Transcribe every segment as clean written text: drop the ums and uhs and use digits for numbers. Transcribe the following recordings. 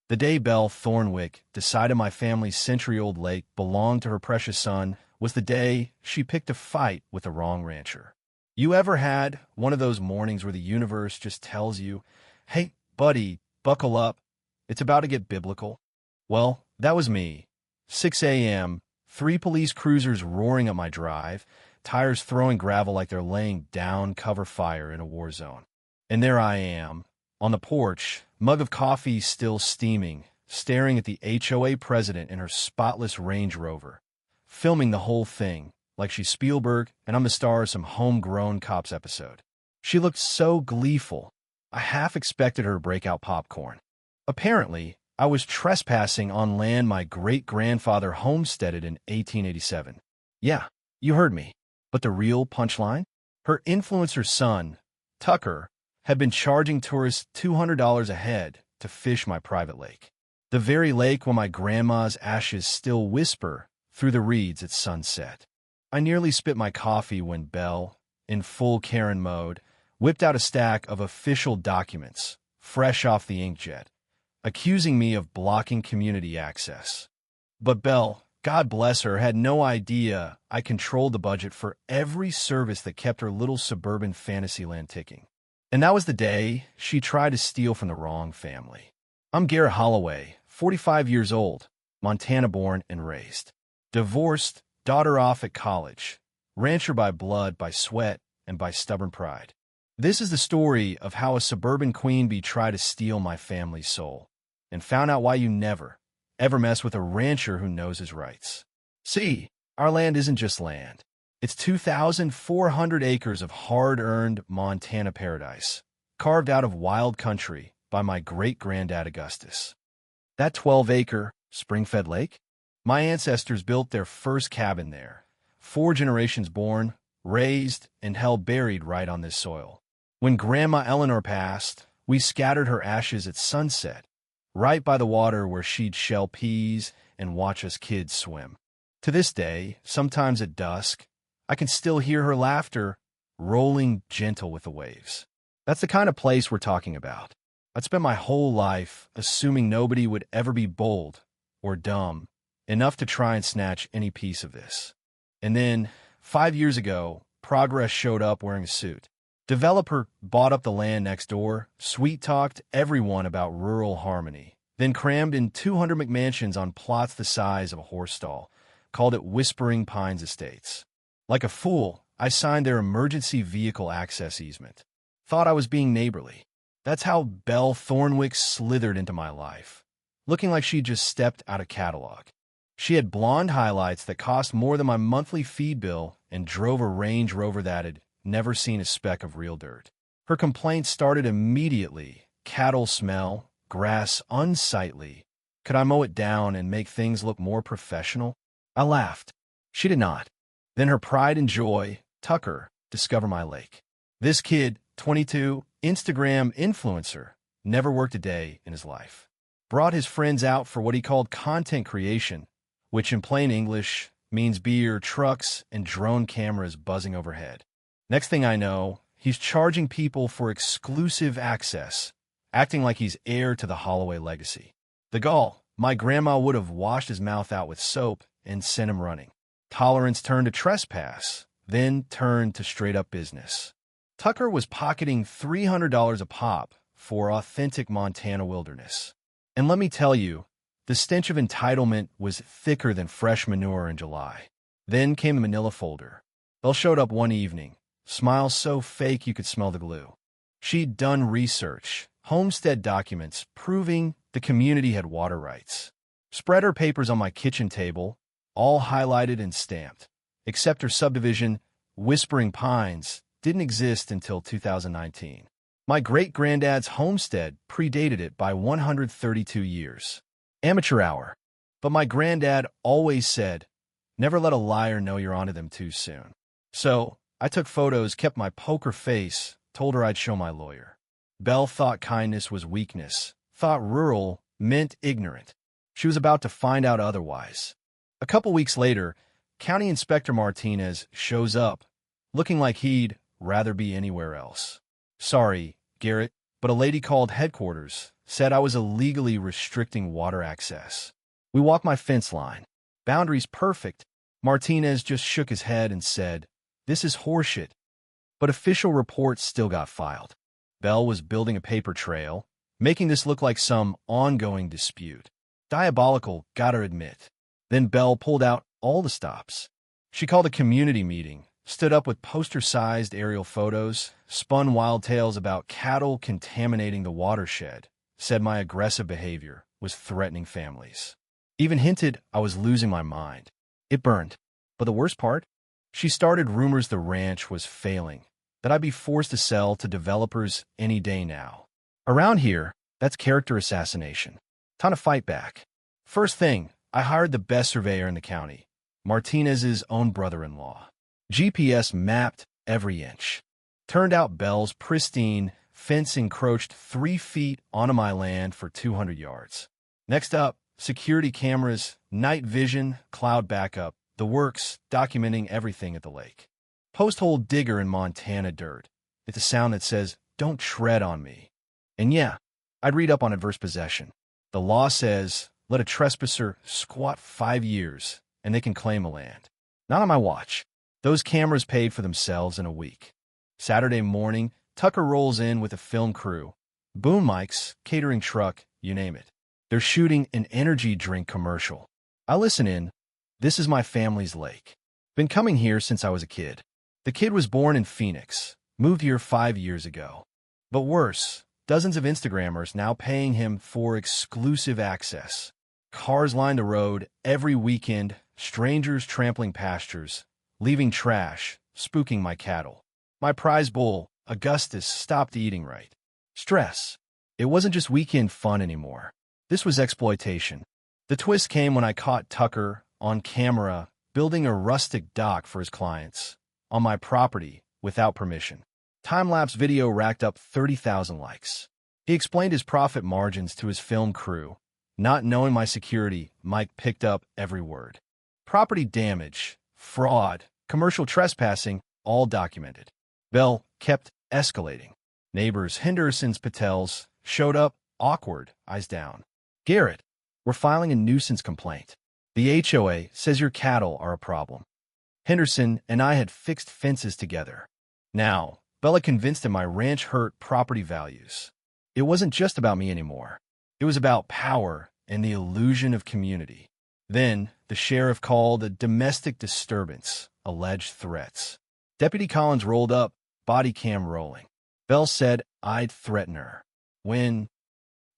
The day Belle Thornwick decided my family's century-old lake belonged to her precious son was the day she picked a fight with the wrong rancher. You ever had one of those mornings where the universe just tells you, "Hey, buddy, buckle up. It's about to get biblical"? Well, that was me. 6 a.m., 3 police cruisers roaring up my drive, tires throwing gravel like they're laying down cover fire in a war zone. And there I am, on the porch, mug of coffee still steaming, staring at the HOA president in her spotless Range Rover, filming the whole thing like she's Spielberg and I'm the star of some homegrown Cops episode. She looked so gleeful, I half expected her to break out popcorn. Apparently, I was trespassing on land my great-grandfather homesteaded in 1887. Yeah, you heard me. But the real punchline? Her influencer son, Tucker, had been charging tourists $200 a head to fish my private lake. The very lake where my grandma's ashes still whisper through the reeds at sunset. I nearly spit my coffee when Belle, in full Karen mode, whipped out a stack of official documents, fresh off the inkjet, accusing me of blocking community access. But Belle, God bless her, had no idea I controlled the budget for every service that kept her little suburban fantasyland ticking. And that was the day she tried to steal from the wrong family. I'm Garrett Holloway, 45 years old, Montana born and raised. Divorced, daughter off at college, rancher by blood, by sweat, and by stubborn pride. This is the story of how a suburban queen bee tried to steal my family's soul, and found out why you never, ever mess with a rancher who knows his rights. See, our land isn't just land. It's 2,400 acres of hard-earned Montana paradise, carved out of wild country by my great-granddad Augustus. That 12-acre, spring-fed lake? My ancestors built their first cabin there, 4 generations born, raised, and held buried right on this soil. When Grandma Eleanor passed, we scattered her ashes at sunset, right by the water where she'd shell peas and watch us kids swim. To this day, sometimes at dusk, I can still hear her laughter rolling gentle with the waves. That's the kind of place we're talking about. I'd spent my whole life assuming nobody would ever be bold or dumb enough to try and snatch any piece of this. And then, 5 years ago, Progress showed up wearing a suit. Developer bought up the land next door, sweet-talked everyone about rural harmony, then crammed in 200 McMansions on plots the size of a horse stall, called it Whispering Pines Estates. Like a fool, I signed their emergency vehicle access easement. Thought I was being neighborly. That's how Belle Thornwick slithered into my life, looking like she'd just stepped out of catalog. She had blonde highlights that cost more than my monthly feed bill and drove a Range Rover that had never seen a speck of real dirt. Her complaints started immediately. Cattle smell, grass unsightly. Could I mow it down and make things look more professional? I laughed. She did not. Then her pride and joy, Tucker, discovered my lake. This kid, 22, Instagram influencer, never worked a day in his life. Brought his friends out for what he called content creation, which in plain English means beer, trucks, and drone cameras buzzing overhead. Next thing I know, he's charging people for exclusive access, acting like he's heir to the Holloway legacy. The gall, my grandma would have washed his mouth out with soap and sent him running. Tolerance turned to trespass, then turned to straight-up business. Tucker was pocketing $300 a pop for authentic Montana wilderness. And let me tell you, the stench of entitlement was thicker than fresh manure in July. Then came a manila folder. Belle showed up one evening, smile so fake you could smell the glue. She'd done research, homestead documents proving the community had water rights. Spread her papers on my kitchen table, all highlighted and stamped, except her subdivision, Whispering Pines, didn't exist until 2019. My great-granddad's homestead predated it by 132 years. Amateur hour. But my granddad always said, never let a liar know you're onto them too soon. So, I took photos, kept my poker face, told her I'd show my lawyer. Belle thought kindness was weakness, thought rural meant ignorant. She was about to find out otherwise. A couple weeks later, County Inspector Martinez shows up, looking like he'd rather be anywhere else. Sorry, Garrett, but a lady called headquarters said I was illegally restricting water access. We walked my fence line. Boundaries perfect. Martinez just shook his head and said, "This is horseshit." But official reports still got filed. Bell was building a paper trail, making this look like some ongoing dispute. Diabolical, gotta admit. Then Bell pulled out all the stops. She called a community meeting, stood up with poster-sized aerial photos, spun wild tales about cattle contaminating the watershed, said my aggressive behavior was threatening families. Even hinted I was losing my mind. It burned. But the worst part? She started rumors the ranch was failing, that I'd be forced to sell to developers any day now. Around here, that's character assassination. Time to fight back. First thing, I hired the best surveyor in the county, Martinez's own brother-in-law. GPS mapped every inch. Turned out Bell's pristine fence encroached 3 feet onto my land for 200 yards. Next up, security cameras, night vision, cloud backup, the works, documenting everything at the lake. Post-hole digger in Montana dirt. It's a sound that says, "Don't tread on me." And yeah, I'd read up on adverse possession. The law says, let a trespasser squat 5 years, and they can claim the land. Not on my watch. Those cameras paid for themselves in a week. Saturday morning, Tucker rolls in with a film crew. Boom mics, catering truck, you name it. They're shooting an energy drink commercial. I listen in. This is my family's lake. Been coming here since I was a kid. The kid was born in Phoenix, moved here 5 years ago. But worse, dozens of Instagrammers now paying him for exclusive access. Cars line the road every weekend, strangers trampling pastures, leaving trash, spooking my cattle. My prize bull, Augustus, stopped eating right. Stress. It wasn't just weekend fun anymore. This was exploitation. The twist came when I caught Tucker on camera building a rustic dock for his clients on my property without permission. Time-lapse video racked up 30,000 likes. He explained his profit margins to his film crew. Not knowing my security, Mike picked up every word. Property damage, fraud, commercial trespassing, all documented. Bell kept escalating. Neighbors Henderson's Patels showed up, awkward, eyes down. "Garrett, we're filing a nuisance complaint. The HOA says your cattle are a problem." Henderson and I had fixed fences together. Now, Bella convinced him my ranch hurt property values. It wasn't just about me anymore. It was about power and the illusion of community. Then, the sheriff called a domestic disturbance, alleged threats. Deputy Collins rolled up, body cam rolling. Bell said I'd threaten her. When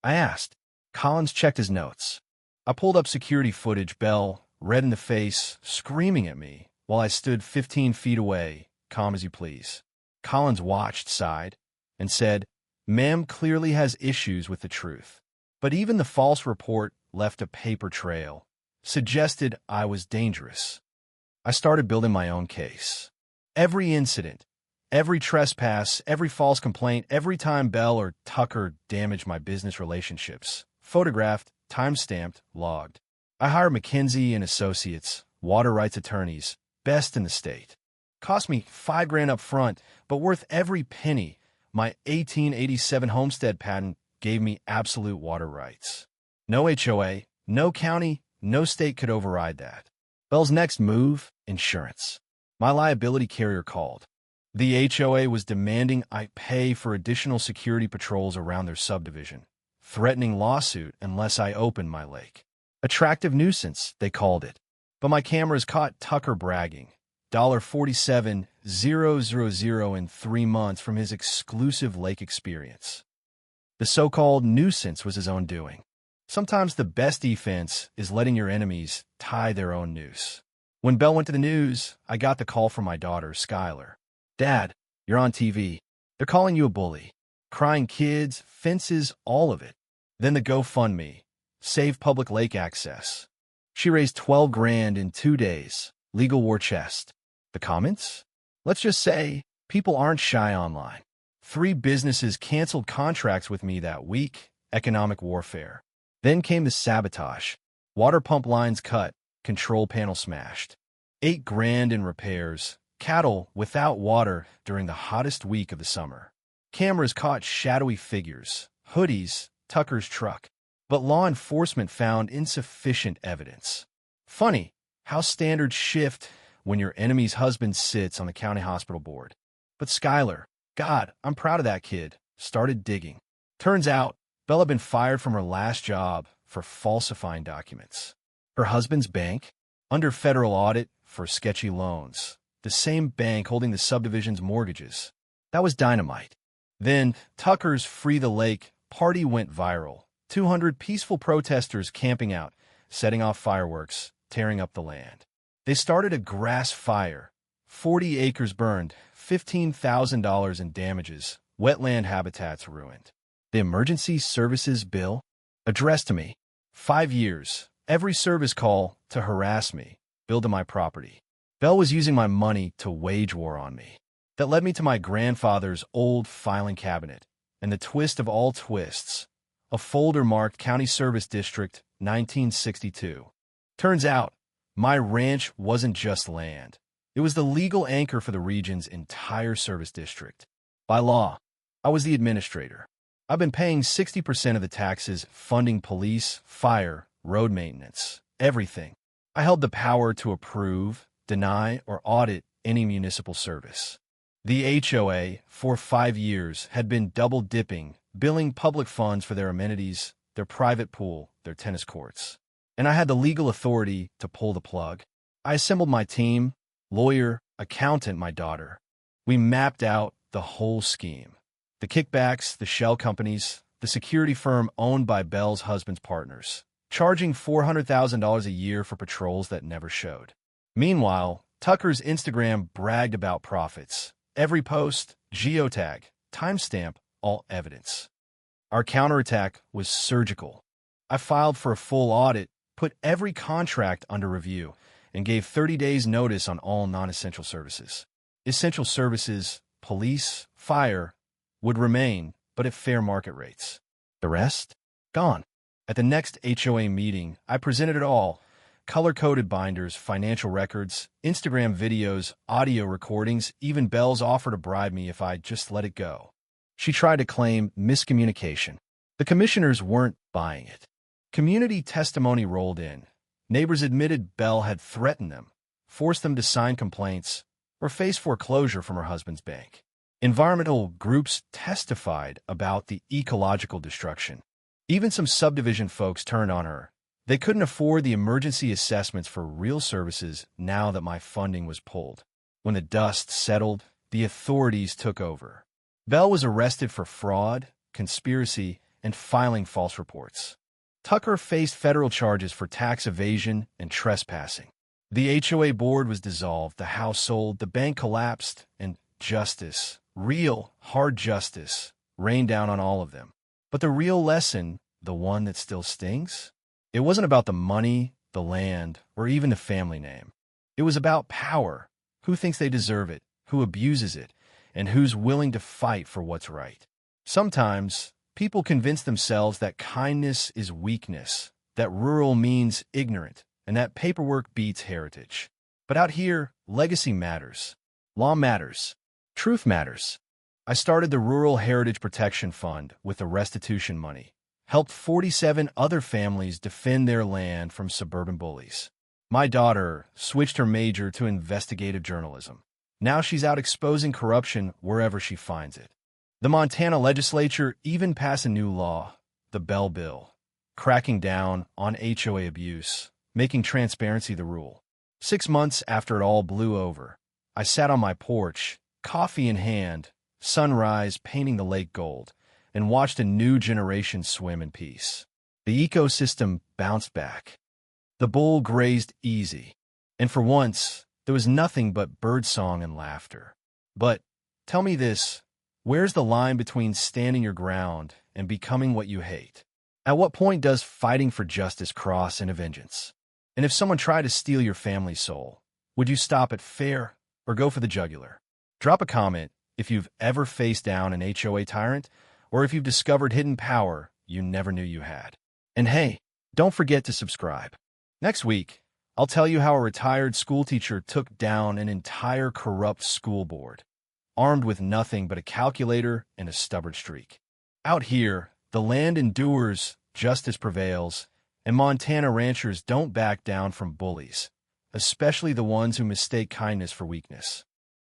I asked, Collins checked his notes. I pulled up security footage, Bell, red in the face, screaming at me, while I stood 15 feet away, calm as you please. Collins watched, sighed, and said, "Ma'am clearly has issues with the truth." But even the false report left a paper trail, suggested I was dangerous. I started building my own case. Every incident, every trespass, every false complaint, every time Bell or Tucker damaged my business relationships, photographed, time-stamped, logged. I hired McKinsey and Associates, water rights attorneys, best in the state. Cost me $5,000 up front, but worth every penny. My 1887 homestead patent gave me absolute water rights. No HOA, no county, no state could override that. Bell's next move, insurance. My liability carrier called. The HOA was demanding I pay for additional security patrols around their subdivision, threatening lawsuit unless I opened my lake. Attractive nuisance, they called it. But my cameras caught Tucker bragging. $47,000 in 3 months from his exclusive lake experience. The so-called nuisance was his own doing. Sometimes the best defense is letting your enemies tie their own noose. When Bell went to the news, I got the call from my daughter, Skylar. "Dad, you're on TV. They're calling you a bully. Crying kids, fences, all of it." Then the GoFundMe. Save public lake access. She raised $12,000 in 2 days. Legal war chest. The comments? Let's just say, people aren't shy online. 3 businesses canceled contracts with me that week. Economic warfare. Then came the sabotage. Water pump lines cut. Control panel smashed. $8,000 in repairs. Cattle without water during the hottest week of the summer. Cameras caught shadowy figures. Hoodies, Tucker's truck, but law enforcement found insufficient evidence. Funny how standards shift when your enemy's husband sits on the county hospital board. But Skylar, God, I'm proud of that kid, started digging. Turns out, Belle had been fired from her last job for falsifying documents. Her husband's bank, under federal audit for sketchy loans. The same bank holding the subdivision's mortgages. That was dynamite. Then, Tucker's Free the Lake party went viral. 200 peaceful protesters camping out, setting off fireworks, tearing up the land. They started a grass fire. 40 acres burned, $15,000 in damages, wetland habitats ruined. The emergency services bill? Addressed to me. 5 years, every service call to harass me, billed to my property. Belle was using my money to wage war on me. That led me to my grandfather's old filing cabinet, and the twist of all twists, a folder marked County Service District, 1962. Turns out, my ranch wasn't just land. It was the legal anchor for the region's entire service district. By law, I was the administrator. I've been paying 60% of the taxes, funding police, fire, road maintenance, everything. I held the power to approve, deny, or audit any municipal service. The HOA, for 5 years, had been double-dipping, billing public funds for their amenities, their private pool, their tennis courts. And I had the legal authority to pull the plug. I assembled my team, lawyer, accountant, my daughter. We mapped out the whole scheme. The kickbacks, the shell companies, the security firm owned by Belle's husband's partners, charging $400,000 a year for patrols that never showed. Meanwhile, Tucker's Instagram bragged about profits. Every post, geotag, timestamp, all evidence. Our counterattack was surgical. I filed for a full audit, put every contract under review, and gave 30 days notice on all non-essential services. Essential services, police, fire, would remain, but at fair market rates. The rest? Gone. At the next HOA meeting, I presented it all. Color-coded binders, financial records, Instagram videos, audio recordings, even Belle's offer to bribe me if I just let it go. She tried to claim miscommunication. The commissioners weren't buying it. Community testimony rolled in. Neighbors admitted Belle had threatened them, forced them to sign complaints, or face foreclosure from her husband's bank. Environmental groups testified about the ecological destruction. Even some subdivision folks turned on her. They couldn't afford the emergency assessments for real services now that my funding was pulled. When the dust settled, the authorities took over. Belle was arrested for fraud, conspiracy, and filing false reports. Tucker faced federal charges for tax evasion and trespassing. The HOA board was dissolved, the house sold, the bank collapsed, and justice, real, hard justice, rained down on all of them. But the real lesson, the one that still stings? It wasn't about the money, the land, or even the family name. It was about power, who thinks they deserve it, who abuses it, and who's willing to fight for what's right. Sometimes, people convince themselves that kindness is weakness, that rural means ignorant, and that paperwork beats heritage. But out here, legacy matters. Law matters. Truth matters. I started the Rural Heritage Protection Fund with the restitution money, helped 47 other families defend their land from suburban bullies. My daughter switched her major to investigative journalism. Now she's out exposing corruption wherever she finds it. The Montana legislature even passed a new law, the Belle Bill, cracking down on HOA abuse, making transparency the rule. 6 months after it all blew over, I sat on my porch, coffee in hand, sunrise painting the lake gold, and watched a new generation swim in peace. The ecosystem bounced back. The bull grazed easy, and for once, there was nothing but birdsong and laughter. But, tell me this, where's the line between standing your ground and becoming what you hate? At what point does fighting for justice cross into vengeance? And if someone tried to steal your family's soul, would you stop at fair or go for the jugular? Drop a comment if you've ever faced down an HOA tyrant, or if you've discovered hidden power you never knew you had. And hey, don't forget to subscribe. Next week, I'll tell you how a retired schoolteacher took down an entire corrupt school board, armed with nothing but a calculator and a stubborn streak. Out here, The land endures, justice prevails, and Montana ranchers don't back down from bullies, especially the ones who mistake kindness for weakness.